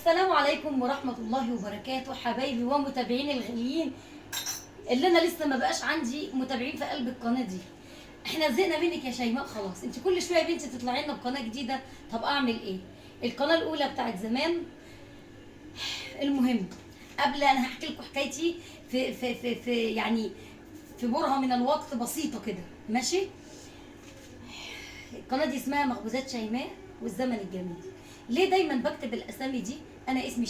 السلام عليكم ورحمة الله وبركاته حبايبي ومتابعين الغاليين اللي انا لسه ما بقاش عندي متابعين في قلب القناة دي. احنا زهقنا منك يا شيماء خلاص، انت كل شوية يا بنتي تطلعي لنا بقناة جديدة. طب اعمل ايه؟ القناة الاولى بتاعت زمان. المهم، قبل انا هحكي لكم حكايتي في يعني في برهة من الوقت بسيطة كده، ماشي؟ القناة دي اسمها مخبوزات شيماء والزمن الجميل. ليه دايما بكتب الاسامي دي؟ انا اسمي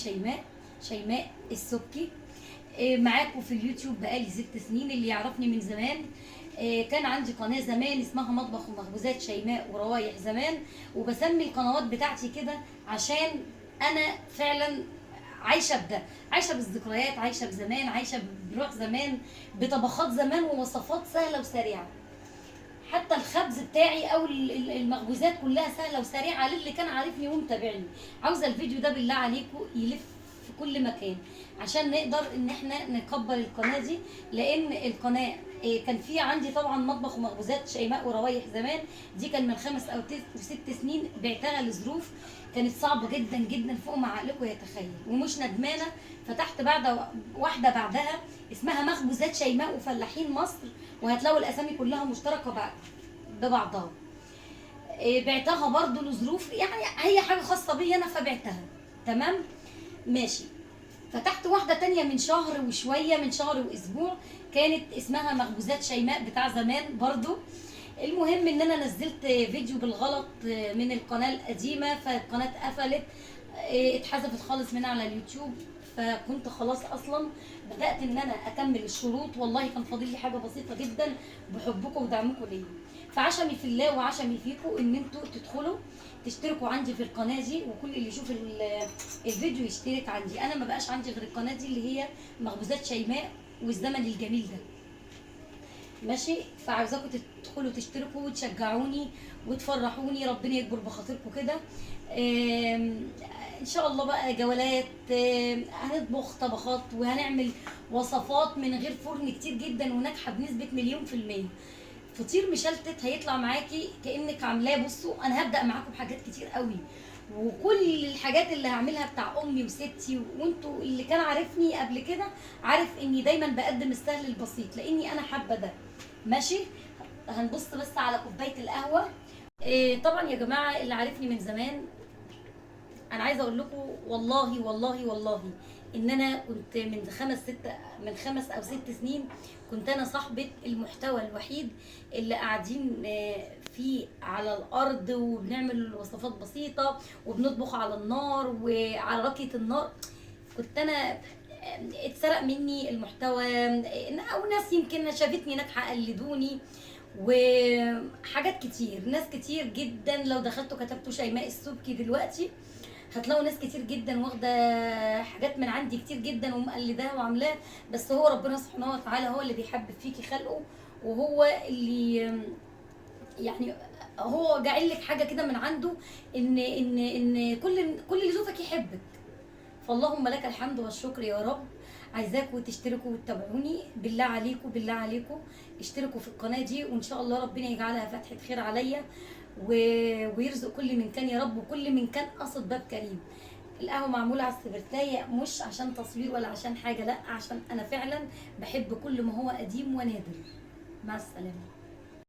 شيماء السبكي. معاكم في اليوتيوب بقالي 6 سنين. اللي يعرفني من زمان، كان عندي قناه زمان اسمها مطبخ ومخبوزات شيماء وروايح زمان، وبسمي القنوات بتاعتي كده عشان انا فعلا عايشه بده، عايشه بالذكريات، عايشه بزمان، عايشه بروح زمان، بطبخات زمان ووصفات سهله وسريعه. حتى الخبز بتاعي او المخبوزات كلها سهله وسريعه للي كان عارفني ومتابعني. عاوزه الفيديو ده بالله عليكم يلف في كل مكان عشان نقدر ان احنا نكبر القناه دي، لان القناه كان في عندي طبعا مطبخ ومخبوزات شيماء وروايح زمان. دي كان من 5 أو 6 سنين، بعتها لظروف كانت صعبه جدا جدا فوق ما عقلكم يتخيل، ومش ندمانه. فتحت بعد واحده بعدها اسمها مخبوزات شيماء وفلاحين مصر، وهتلاقوا الاسامي كلها مشتركه ببعضها. بعتها برضو لظروف، يعني هي حاجه خاصه بي انا فبعتها. تمام ماشي. فتحت واحده تانية من شهر وشويه، من شهر واسبوع، كانت اسمها مخبوزات شيماء بتاع زمان برضو. المهم ان انا نزلت فيديو بالغلط من القناه القديمه، فالقناه اتقفلت، اتحذفت خالص من على اليوتيوب. فكنت خلاص اصلا بدات ان انا اكمل الشروط، والله كان فاضل لي حاجه بسيطه جدا بحبكم ودعمكم ليا. فعشمي في الله وعشمي فيكم ان انتوا تدخلوا تشتركوا عندي في القناه دي، وكل اللي يشوف الفيديو يشترك عندي. انا ما بقاش عندي غير القناه دي اللي هي مخبوزات شيماء والزمن الجميل ده، ماشي؟ فعاوزاكم تدخلوا تشتركوا وتشجعوني وتفرحوني، ربنا يكبر بخاطركم كده. ان شاء الله بقى جولات، هنطبخ طبخات وهنعمل وصفات من غير فرن كتير جدا وناجحه بنسبه 100%. فطير مشلتت هيطلع معاكي كانك عاملاه. بصوا انا هبدا معاكم بحاجات كتير قوي، وكل الحاجات اللي هعملها بتاع امي وستي، وانتوا اللي كان عارفني قبل كده عارف اني دايما بقدم السهل البسيط لاني انا حابه ده، ماشي؟ هنبص بس على كوبايه القهوه. طبعا يا جماعه اللي عارفني من زمان، انا عايزه اقول لكم والله ان انا كنت من 5 أو 6 سنين كنت انا صاحبه المحتوى الوحيد اللي قاعدين فيه على الارض وبنعمل وصفات بسيطه وبنطبخ على النار وعلى راكيه النار. كنت انا اتسرق مني المحتوى، او ناس يمكن شافتني ناجحه قلدوني، وحاجات كتير، ناس كتير جدا. لو دخلتوا كتبتوا شيماء السبكي دلوقتي هتلاقوا ناس كتير جدا واخده حاجات من عندي كتير جدا ومقلداها وعاملاها. بس هو ربنا سبحانه وتعالى هو اللي بيحبب فيكي خلقه، وهو اللي يعني هو جاعل لك حاجه كده من عنده، ان كل اللي يشوفك يحبك. فاللهم لك الحمد والشكر يا رب. عايزاكم تشتركوا وتتابعوني، بالله عليكم بالله عليكم اشتركوا في القناه دي، وان شاء الله ربنا يجعلها فتحه خير عليا ويرزق كل من كان يا رب، وكل من كان قصد باب كريم. القهوه معموله على السبرتايه، مش عشان تصوير ولا عشان حاجه، لا، عشان انا فعلا بحب كل ما هو قديم ونادر. مع السلامه.